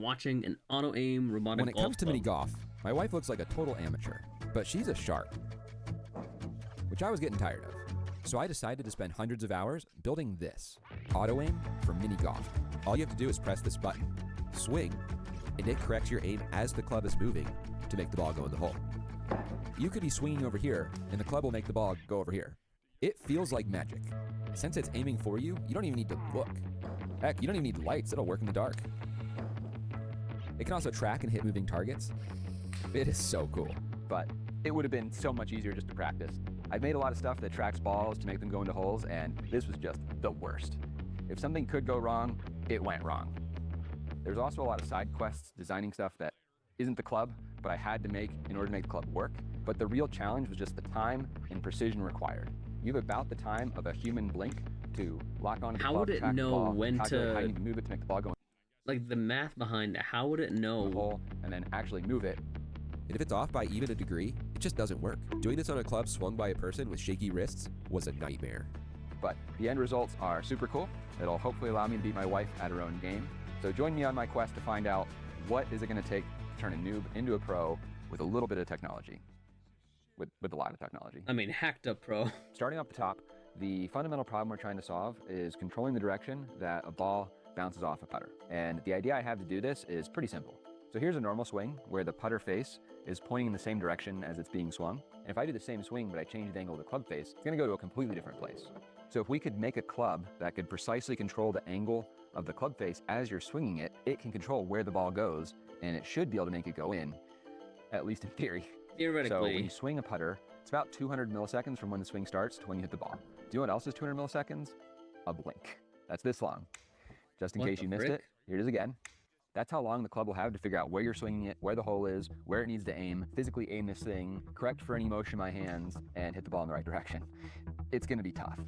Watching an auto-aim robotic When it comes to golf mini golf, my wife looks like a total amateur, but she's a sharp, which I was getting tired of. So I decided to spend hundreds of hours building this, auto aim for mini golf. All you have to do is press this button, swing, and it corrects your aim as the club is moving to make the ball go in the hole. You could be swinging over here, and the club will make the ball go over here. It feels like magic. Since it's aiming for you, you don't even need to look. Heck, you don't even need lights, it'll work in the dark. It can also track and hit moving targets. It is so cool. But it would have been so much easier just to practice. I've made a lot of stuff that tracks balls to make them go into holes, and this was just the worst. If something could go wrong, it went wrong. There's also a lot of side quests designing stuff that isn't the club, but I had to make in order to make the club work. But the real challenge was just the time and precision required. You have about the time of a human blink to lock onto the How club, would it track the know ball, when calculate to- how you need to move it to make the ball go in Like the math behind it, how would it the know? hole, and then actually move it. And if it's off by even a degree, it just doesn't work. Doing this on a club swung by a person with shaky wrists was a nightmare. But the end results are super cool. It'll hopefully allow me to beat my wife at her own game. So join me on my quest to find out what is it going to take to turn a noob into a pro with a little bit of technology. With a lot of technology. I mean, hacked up pro. Starting off the top, the fundamental problem we're trying to solve is controlling the direction that a ball bounces off a putter. And the idea I have to do this is pretty simple. So here's a normal swing where the putter face is pointing in the same direction as it's being swung. And if I do the same swing, but I change the angle of the club face, it's gonna go to a completely different place. So if we could make a club that could precisely control the angle of the club face as you're swinging it, it can control where the ball goes, and it should be able to make it go in, at least in theory. Theoretically. So when you swing a putter, it's about 200 milliseconds from when the swing starts to when you hit the ball. Do you know what else is 200 milliseconds? A blink. That's this long. Just in What case the you missed frick? it, here it is again. That's how long the club will have to figure out where you're swinging it, where the hole is, where it needs to aim, physically aim this thing, correct for any motion in my hands, and hit the ball in the right direction. It's gonna be tough.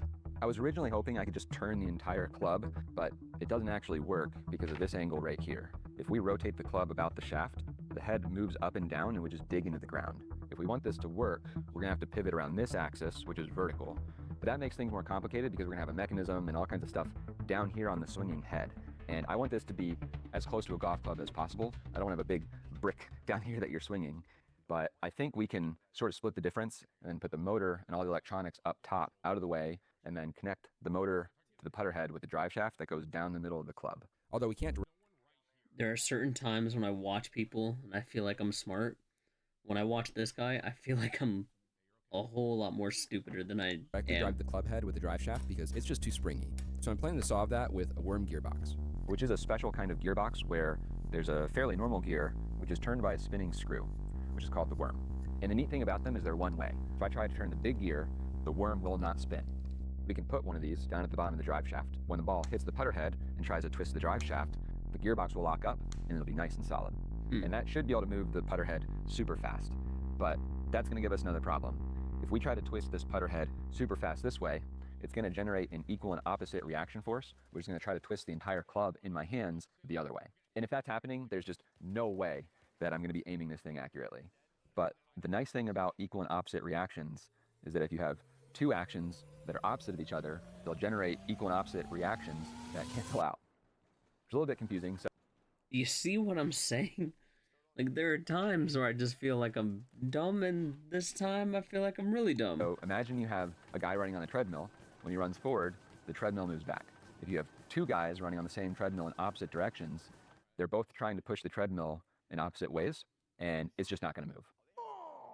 I was originally hoping I could just turn the entire club, but it doesn't actually work because of this angle right here. If we rotate the club about the shaft, the head moves up and down and would just dig into the ground. If we want this to work, we're gonna have to pivot around this axis, which is vertical. But that makes things more complicated because we're gonna have a mechanism and all kinds of stuff down here on the swinging head. And I want this to be as close to a golf club as possible. I don't want to have a big brick down here that you're swinging. But I think we can sort of split the difference and put the motor and all the electronics up top out of the way, and then connect the motor to the putter head with the drive shaft that goes down the middle of the club. Although we can't There are certain times when I watch people and I feel like I'm smart. When I watch this guy, I feel like I'm a whole lot more stupider than I directly am. drive the club head with the drive shaft because it's just too springy. So I'm planning to solve that with a worm gearbox. Which is a special kind of gearbox where there's a fairly normal gear, which is turned by a spinning screw, which is called the worm. And the neat thing about them is they're one way. If I try to turn the big gear, the worm will not spin. We can put one of these down at the bottom of the drive shaft. When the ball hits the putter head and tries to twist the drive shaft, the gearbox will lock up and it'll be nice and solid. And that should be able to move the putter head super fast. But that's gonna give us another problem. If we try to twist this putter head super fast this way, it's gonna generate an equal and opposite reaction force, which is gonna try to twist the entire club in my hands the other way. And if that's happening, there's just no way that I'm gonna be aiming this thing accurately. But the nice thing about equal and opposite reactions is that if you have two actions that are opposite of each other, they'll generate equal and opposite reactions that cancel out. It's a little bit confusing. So You see what I'm saying? Like, there are times where I just feel like I'm dumb, and this time I feel like I'm really dumb. So imagine you have a guy running on a treadmill. When he runs forward, the treadmill moves back. If you have two guys running on the same treadmill in opposite directions, they're both trying to push the treadmill in opposite ways, and it's just not going to move.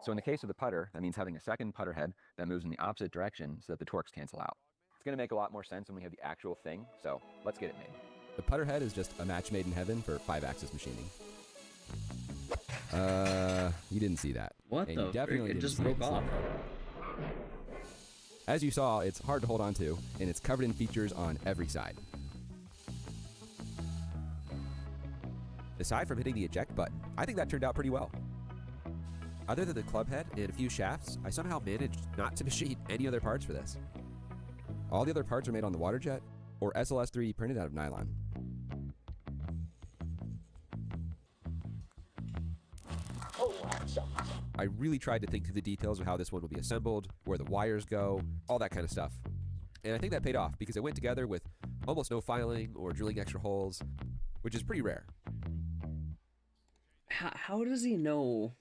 So in the case of the putter, that means having a second putter head that moves in the opposite direction so that the torques cancel out. It's going to make a lot more sense when we have the actual thing, so let's get it made. The putter head is just a match made in heaven for 5-axis machining. You didn't see that. What And the you definitely frick? It didn't just see broke it. off. As you saw, it's hard to hold on to, and it's covered in features on every side. Aside from hitting the eject button, I think that turned out pretty well. Other than the club head and a few shafts, I somehow managed not to machine any other parts for this. All the other parts are made on the water jet or SLS 3D printed out of nylon. I really tried to think through the details of how this one will be assembled, where the wires go, all that kind of stuff. And I think that paid off because it went together with almost no filing or drilling extra holes, which is pretty rare. how does he know?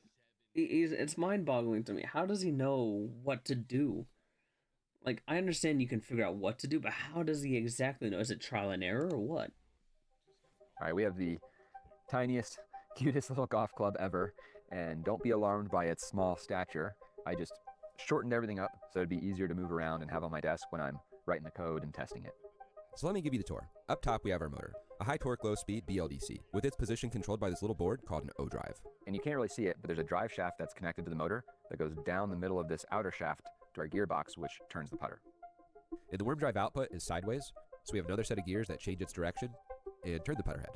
It's mind-boggling to me. How does he know what to do? Like, I understand you can figure out what to do, but how does he exactly know? Is it trial and error or what? All right, we have the tiniest, cutest little golf club ever, and don't be alarmed by its small stature. I just shortened everything up so it'd be easier to move around and have on my desk when I'm writing the code and testing it. So let me give you the tour. Up top, we have our motor, a high torque, low speed BLDC, with its position controlled by this little board called an O-drive. And you can't really see it, but there's a drive shaft that's connected to the motor that goes down the middle of this outer shaft to our gearbox, which turns the putter. And the worm drive output is sideways, so we have another set of gears that change its direction and turn the putter head.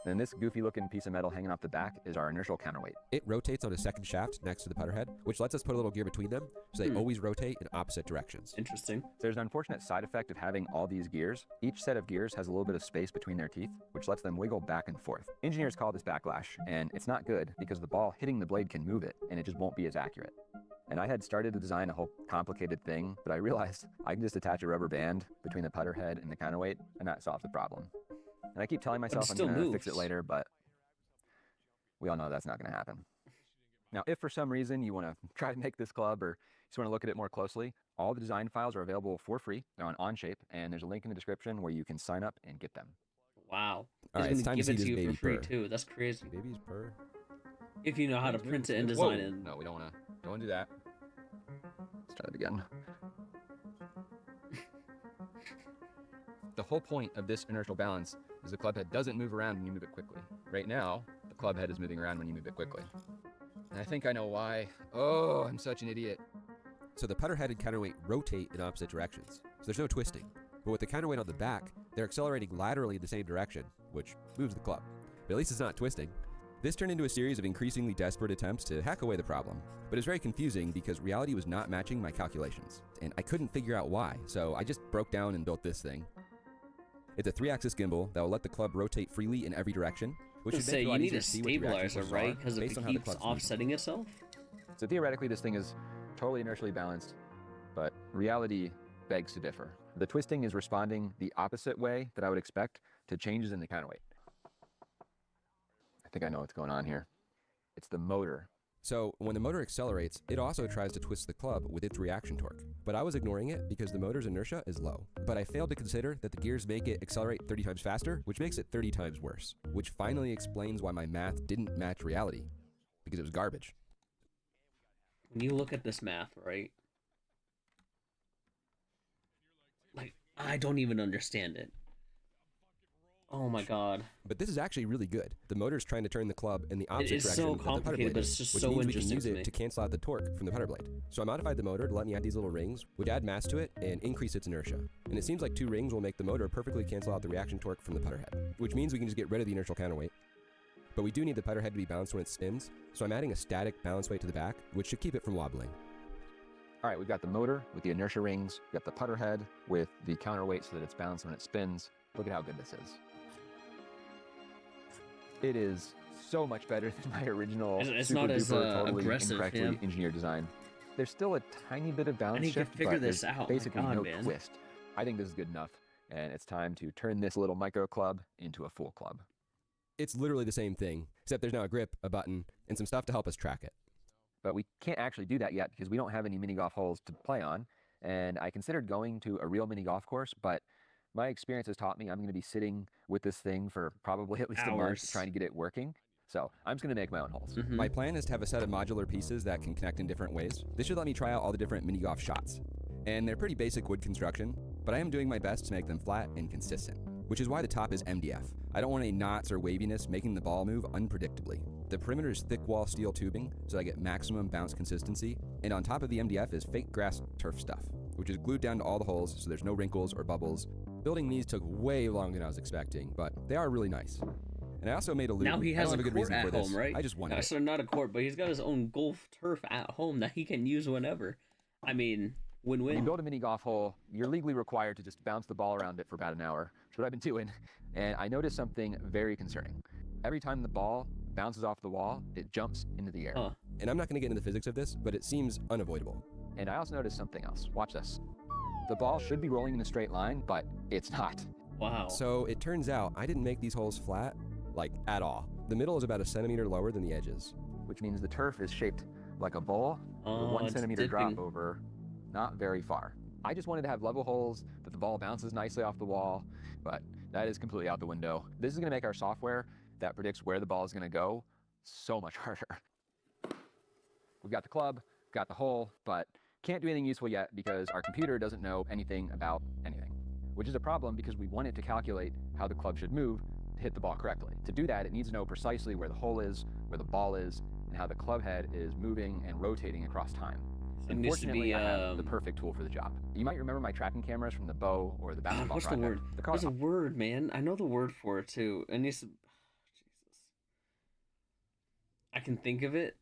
And this goofy looking piece of metal hanging off the back is our inertial counterweight. It rotates on a second shaft next to the putter head, which lets us put a little gear between them, so they always rotate in opposite directions. Interesting. There's an unfortunate side effect of having all these gears. Each set of gears has a little bit of space between their teeth, which lets them wiggle back and forth. Engineers call this backlash, and it's not good because the ball hitting the blade can move it, and it just won't be as accurate. And I had started to design a whole complicated thing, but I realized I can just attach a rubber band between the putter head and the counterweight, and that solves the problem. And I keep telling myself I'm going to fix it later, but we all know that's not going to happen. Now, if for some reason you want to try to make this club or just want to look at it more closely, all the design files are available for free. They're on Onshape, and there's a link in the description where you can sign up and get them. Wow. All right, it's time to see this baby for free purr. too. That's crazy. Baby's purr. If you know how to print it and design it. No, we don't want to do that. Let's try that again. The whole point of this inertial balance is the club head doesn't move around when you move it quickly. Right now, the club head is moving around when you move it quickly. And I think I know why. Oh, I'm such an idiot. So the putter head and counterweight rotate in opposite directions, so there's no twisting. But with the counterweight on the back, they're accelerating laterally in the same direction, which moves the club. But at least it's not twisting. This turned into a series of increasingly desperate attempts to hack away the problem, but it's very confusing because reality was not matching my calculations, and I couldn't figure out why, so I just broke down and built this thing. It's a 3-axis gimbal that will let the club rotate freely in every direction, which should make it a lot you easier need to a see what the reaction stabilizer, forces right? are Because if based it on how the keeps club's moving. offsetting itself. So theoretically, this thing is totally inertially balanced, but reality begs to differ. The twisting is responding the opposite way that I would expect to changes in the counterweight. I think I know what's going on here. It's the motor. So when the motor accelerates, it also tries to twist the club with its reaction torque. But I was ignoring it because the motor's inertia is low. But I failed to consider that the gears make it accelerate 30 times faster, which makes it 30 times worse. Which finally explains why my math didn't match reality. Because it was garbage. When you look at this math, right? Like, I don't even understand it. Oh my god. But this is actually really good. The motor's trying to turn the club in the opposite is direction so that the putter complicated, blade but is, it's just which so means we can interesting use to it me. to cancel out the torque from the putter blade. So I modified the motor to let me add these little rings, which add mass to it and increase its inertia. And it seems like 2 rings will make the motor perfectly cancel out the reaction torque from the putter head, which means we can just get rid of the inertial counterweight. But we do need the putter head to be balanced when it spins, so I'm adding a static balance weight to the back, which should keep it from wobbling. All right, we've got the motor with the inertia rings. We've got the putter head with the counterweight so that it's balanced when it spins. Look at how good this is. It is so much better than my original It's super not as, duper, totally aggressive, incorrectly yeah. engineered design. There's still a tiny bit of balance I need to shift, figure but this there's out. basically My God, no man. twist. I think this is good enough, and it's time to turn this little micro club into a full club. It's literally the same thing, except there's now a grip, a button, and some stuff to help us track it. But we can't actually do that yet because we don't have any mini golf holes to play on. And I considered going to a real mini golf course, but my experience has taught me I'm going to be sitting with this thing for probably at least a month Hours. trying to get it working. So I'm just going to make my own holes. Mhm. My plan is to have a set of modular pieces that can connect in different ways. This should let me try out all the different mini golf shots. And they're pretty basic wood construction, but I am doing my best to make them flat and consistent, which is why the top is MDF. I don't want any knots or waviness making the ball move unpredictably. The perimeter is thick wall steel tubing, so I get maximum bounce consistency, and on top of the MDF is fake grass turf stuff, which is glued down to all the holes so there's no wrinkles or bubbles. Building these took way longer than I was expecting, but they are really nice. And I also made a loop. Now he I has don't a have a good court reason at for this. home, right? I just wanted it. So not a court, but he's got his own golf turf at home that he can use whenever. I mean, When you win-win. build a mini golf hole, you're legally required to just bounce the ball around it for about an hour. That's what I've been doing. And I noticed something very concerning. Every time the ball bounces off the wall, it jumps into the air. Huh. And I'm not going to get into the physics of this, but it seems unavoidable. And I also noticed something else. Watch this. The ball should be rolling in a straight line, but it's not. Wow. So it turns out I didn't make these holes flat. like at all. The middle is about a centimeter lower than the edges. Which means the turf is shaped like a bowl with a Oh, 1 it's centimeter drop dipping. over not very far. I just wanted to have level holes that the ball bounces nicely off the wall, but that is completely out the window. This is going to make our software that predicts where the ball is going to go so much harder. We've got the club, got the hole, but can't do anything useful yet because our computer doesn't know anything about anything, which is a problem because we want it to calculate how the club should move to hit the ball correctly. To do that, it needs to know precisely where the hole is, where the ball is, and how the club head is moving and rotating across time. It needs to Unfortunately, be, I have the perfect tool for the job. You might remember my tracking cameras from the bow or the basketball What's the project. word? They're called There's a word, man. I know the word for it too. It needs to. Jesus. I can think of it.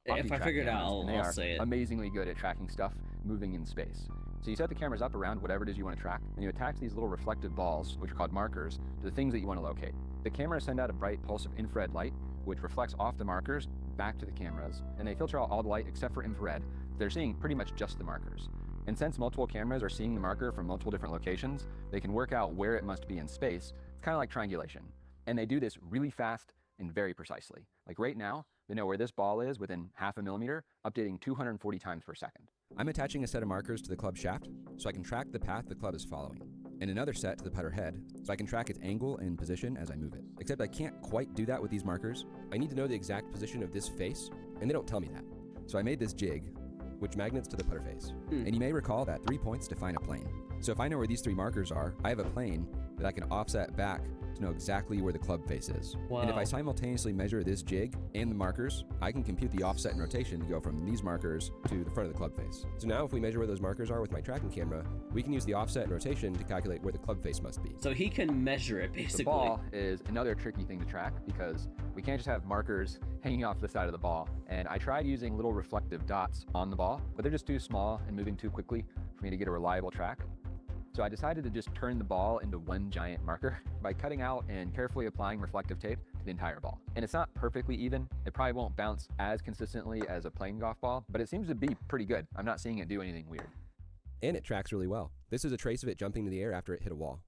If I figure it out, I'll say it. Amazingly good at tracking stuff moving in space. So you set the cameras up around whatever it is you want to track, and you attach these little reflective balls, which are called markers, to the things that you want to locate. The cameras send out a bright pulse of infrared light, which reflects off the markers back to the cameras, and they filter out all the light except for infrared. They're seeing pretty much just the markers. And since multiple cameras are seeing the marker from multiple different locations, they can work out where it must be in space. It's kind of like triangulation. And they do this really fast and very precisely. Like right now, they know where this ball is within half a millimeter, updating 240 times per second. I'm attaching a set of markers to the club shaft so I can track the path the club is following, and another set to the putter head so I can track its angle and position as I move it. Except I can't quite do that with these markers. I need to know the exact position of this face, and they don't tell me that. So I made this jig, which magnets to the putter face. And you may recall that 3 points define a plane. So if I know where these 3 markers are, I have a plane that I can offset back to know exactly where the club face is. Wow. And if I simultaneously measure this jig and the markers, I can compute the offset and rotation to go from these markers to the front of the club face. So now if we measure where those markers are with my tracking camera, we can use the offset and rotation to calculate where the club face must be. So he can measure it, basically. The ball is another tricky thing to track because we can't just have markers hanging off the side of the ball. And I tried using little reflective dots on the ball, but they're just too small and moving too quickly for me to get a reliable track. So I decided to just turn the ball into one giant marker by cutting out and carefully applying reflective tape to the entire ball. And it's not perfectly even. It probably won't bounce as consistently as a plain golf ball, but it seems to be pretty good. I'm not seeing it do anything weird. And it tracks really well. This is a trace of it jumping into the air after it hit a wall.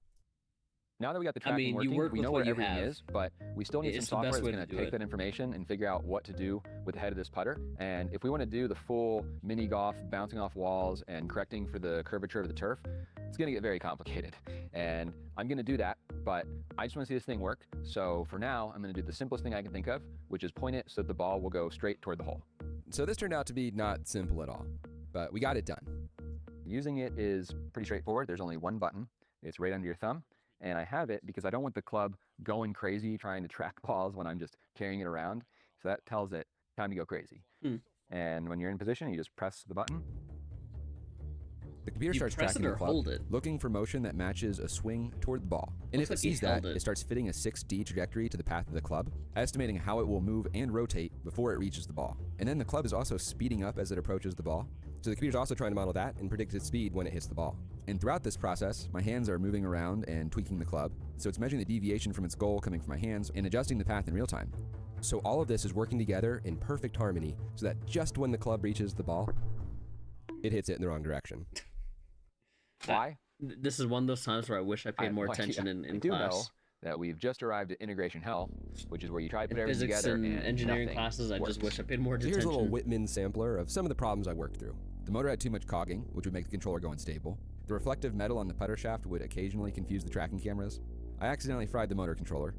Now that we got the tracking working, we know where everything is, but we still need some software that's going to take that information and figure out what to do with the head of this putter. And if we want to do the full mini golf, bouncing off walls and correcting for the curvature of the turf, it's going to get very complicated. And I'm going to do that, but I just want to see this thing work. So for now, I'm going to do the simplest thing I can think of, which is point it so that the ball will go straight toward the hole. So this turned out to be not simple at all, but we got it done. Using it is pretty straightforward. There's only one button. It's right under your thumb. And I have it because I don't want the club going crazy trying to track balls when I'm just carrying it around. So that tells it time to go crazy. And when you're in position, you just press the button. The computer starts tracking the club, looking for motion that matches a swing toward the ball. And if it sees that, it starts fitting a 6D trajectory to the path of the club, estimating how it will move and rotate before it reaches the ball. And then the club is also speeding up as it approaches the ball. So the computer's also trying to model that and predict its speed when it hits the ball. And throughout this process, my hands are moving around and tweaking the club. So it's measuring the deviation from its goal coming from my hands and adjusting the path in real time. So all of this is working together in perfect harmony so that just when the club reaches the ball, it hits it in the wrong direction. Why? This is one of those times where I wish I paid more attention in I do class. know that we've just arrived at integration hell, which is where you try to put everything Physics together and engineering nothing classes, I works. just wish I paid more So attention. here's a little Whitman sampler of some of the problems I worked through. The motor had too much cogging, which would make the controller go unstable. The reflective metal on the putter shaft would occasionally confuse the tracking cameras. I accidentally fried the motor controller.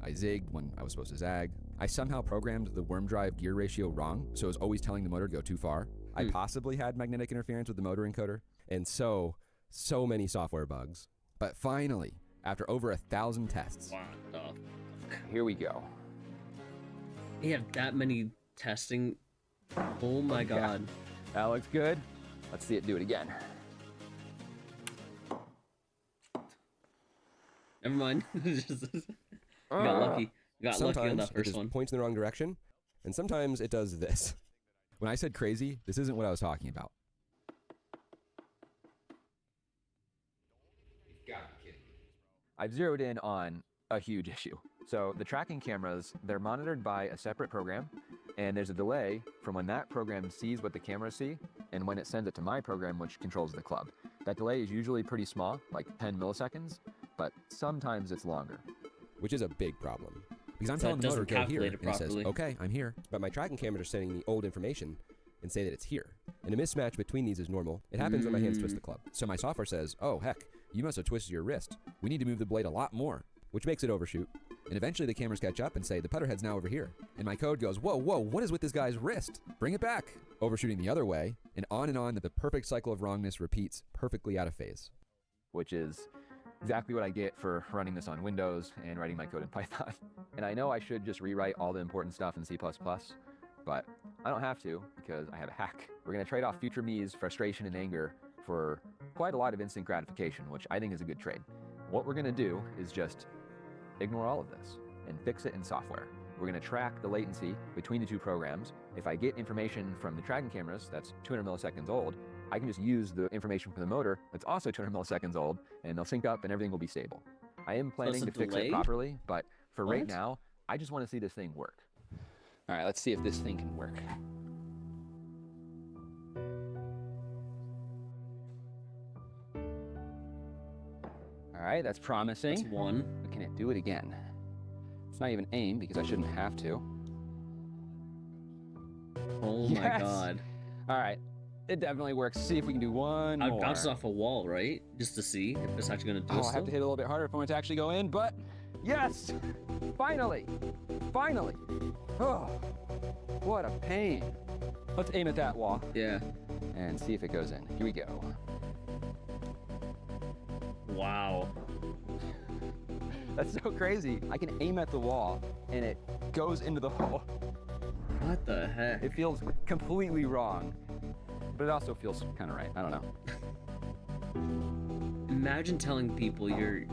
I zigged when I was supposed to zag. I somehow programmed the worm drive gear ratio wrong, so it was always telling the motor to go too far. I possibly had magnetic interference with the motor encoder, and so many software bugs. But finally, after over 1,000 tests, What the fuck? Here we go. He had that many testing. Oh my god. That looks good. Let's see it do it again. Never mind. You got lucky. You got lucky on sometimes that it first just one. points in the wrong direction, and sometimes it does this. When I said crazy, this isn't what I was talking about. I've zeroed in on a huge issue. So the tracking cameras, they're monitored by a separate program, and there's a delay from when that program sees what the cameras see and when it sends it to my program, which controls the club. That delay is usually pretty small, like 10 milliseconds, but sometimes it's longer. which is a big problem. Because I'm So telling it the motor, doesn't go here, calculate and it it says, properly. okay, I'm here. But my tracking cameras are sending me old information and say that it's here. And a mismatch between these is normal. It happens when my hands twist the club. So my software says, oh, heck, you must have twisted your wrist. We need to move the blade a lot more, which makes it overshoot. And eventually the cameras catch up and say, the putter head's now over here. And my code goes, whoa, what is with this guy's wrist? Bring it back. Overshooting the other way, and on, the perfect cycle of wrongness repeats perfectly out of phase. Which is exactly what I get for running this on Windows and writing my code in Python. And I know I should just rewrite all the important stuff in C++, but I don't have to because I have a hack. We're going to trade off future me's frustration and anger for quite a lot of instant gratification, which I think is a good trade. What we're going to do is just ignore all of this and fix it in software. We're going to track the latency between the two programs. If I get information from the tracking cameras that's 200 milliseconds old, I can just use the information from the motor that's also 200 milliseconds old, and they'll sync up and everything will be stable. I am planning to fix it properly, but for right now, I just want to see this thing work. All right, let's see if this thing can work. All right, that's promising. That's one. But can it do it again? It's not even aim because I shouldn't have to. Oh my god. All right, it definitely works. See if we can do one more. I'd bounce off a wall, right? Just to see if it's actually gonna do it. Oh, I have to hit a little bit harder if I want it to actually go in, but yes! Finally! Finally! Oh, what a pain. Let's aim at that wall. Yeah. And see if it goes in. Here we go. Wow. That's so crazy. I can aim at the wall and it goes into the hole. What the heck? It feels completely wrong, but it also feels kind of right. I don't know. Imagine telling people you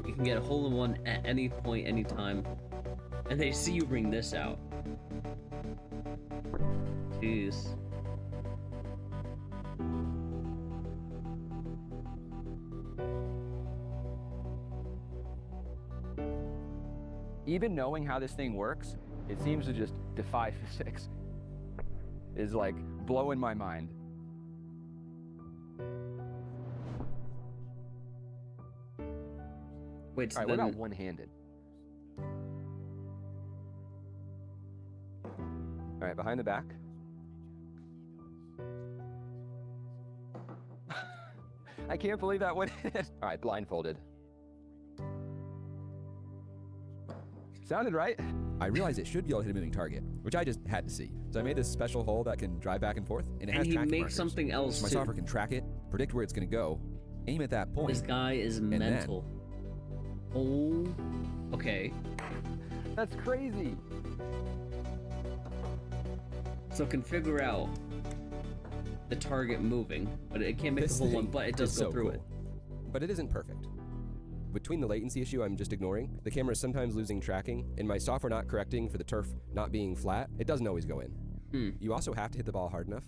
can get a hole in one at any point, anytime, and they see you bring this out. Jeez. Even knowing how this thing works, it seems to just defy physics. Is like blowing my mind. Wait, so All right, then... what about one-handed? All right, behind the back. I can't believe that went in. All right, blindfolded. Sounded right. I realized it should be able to hit a moving target, which I just had to see. So I made this special hole that can drive back and forth, and it has And he tracking makes markers. something else My too. software can track it, predict where it's going to go, aim at that point. This guy is then- mental. Oh, okay. That's crazy. So can figure out the target moving, but it can't make This the whole one, thing but it does is go so through cool. it. But it isn't perfect. Between the latency issue I'm just ignoring, the camera is sometimes losing tracking, and my software not correcting for the turf not being flat, it doesn't always go in. You also have to hit the ball hard enough,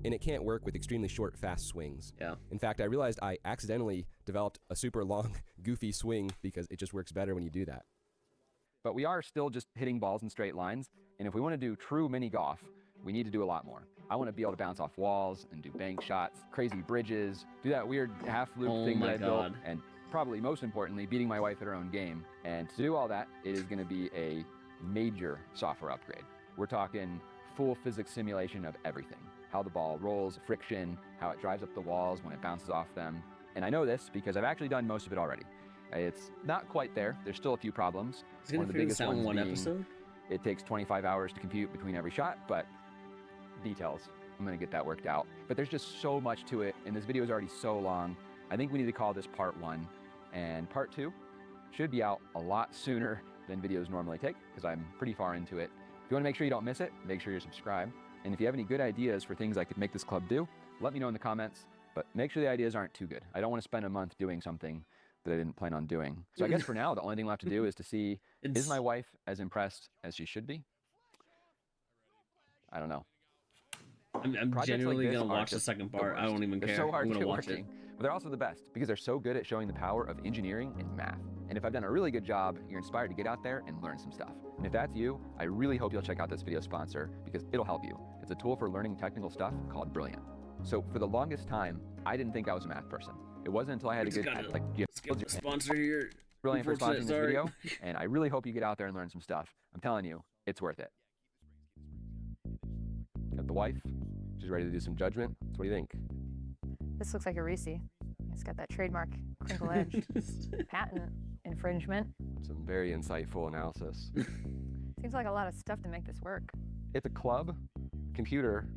and it can't work with extremely short, fast swings. Yeah. In fact, I realized I accidentally developed a super long, goofy swing because it just works better when you do that. But we are still just hitting balls in straight lines, and if we want to do true mini golf, we need to do a lot more. I want to be able to bounce off walls and do bank shots, crazy bridges, do that weird half loop Oh thing my that I built, God. and probably most importantly, beating my wife at her own game. And to do all that, it is going to be a major software upgrade. We're talking full physics simulation of everything. How the ball rolls, friction, how it drives up the walls when it bounces off them. And I know this because I've actually done most of it already. It's not quite there. There's still a few problems. He's gonna figure this out in one being episode? it takes 25 hours to compute between every shot, but details. I'm gonna get that worked out. But there's just so much to it, and this video is already so long. I think we need to call this part 1, and part 2 should be out a lot sooner than videos normally take, because I'm pretty far into it. If you wanna make sure you don't miss it, make sure you're subscribed. And if you have any good ideas for things I could make this club do, let me know in the comments, but make sure the ideas aren't too good. I don't wanna spend a month doing something that I didn't plan on doing. So I guess for now, the only thing left to do is to see, is my wife as impressed as she should be? I don't know. I'm Projects genuinely like this gonna are watch the just second the part. I worst. don't even They're care. so hard I'm to gonna get watch working, it. but they're also the best because they're so good at showing the power of engineering and math. And if I've done a really good job, you're inspired to get out there and learn some stuff. And if that's you, I really hope you'll check out this video sponsor because it'll help you. It's a tool for learning technical stuff called Brilliant. So for the longest time, I didn't think I was a math person. It wasn't until I had a Just good gotta like skip the sponsor here. brilliant for Unfortunate, sponsoring this sorry. video, and I really hope you get out there and learn some stuff. I'm telling you, it's worth it. Got the wife. She's ready to do some judgment. So what do you think? This looks like a Reese. It's got that trademark crinkle edge. Patent infringement. Some very insightful analysis. Seems like a lot of stuff to make this work. It's a club, computer,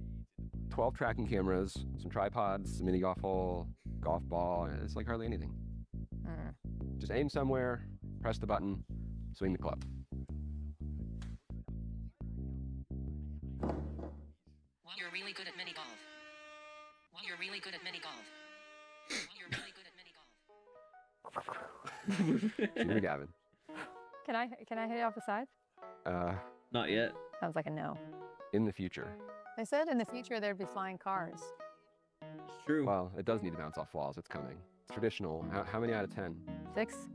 12 tracking cameras, some tripods, a mini golf hole, golf ball. It's like hardly anything. Just aim somewhere, press the button, swing the club. You're really good at mini golf. You're really good at mini golf. You're really good at mini golf. Junior Gavin. Can I hit it off the sides? Not yet. Sounds like a no. In the future. They said in the future there'd be flying cars. It's true. Well, it does need to bounce off walls. It's coming. It's traditional. How many out of 10? 6?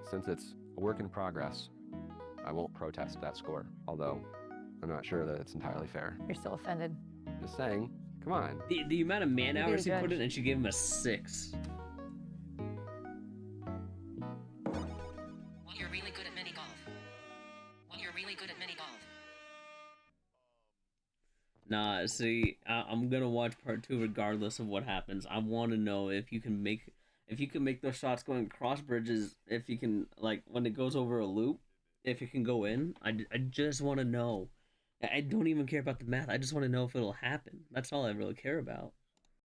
Since it's a work in progress, I won't protest that score. Although, I'm not sure that it's entirely fair. You're still offended. Just saying. Come on. The amount of man You be hours the he put judge. in, and she gave him a 6. You're really good at mini golf. You're really good at mini golf. Nah, see, I'm gonna watch part 2 regardless of what happens. I want to know if you can make those shots going across bridges. If you can, like, when it goes over a loop, if it can go in. I just want to know. I don't even care about the math. I just want to know if it'll happen. That's all I really care about.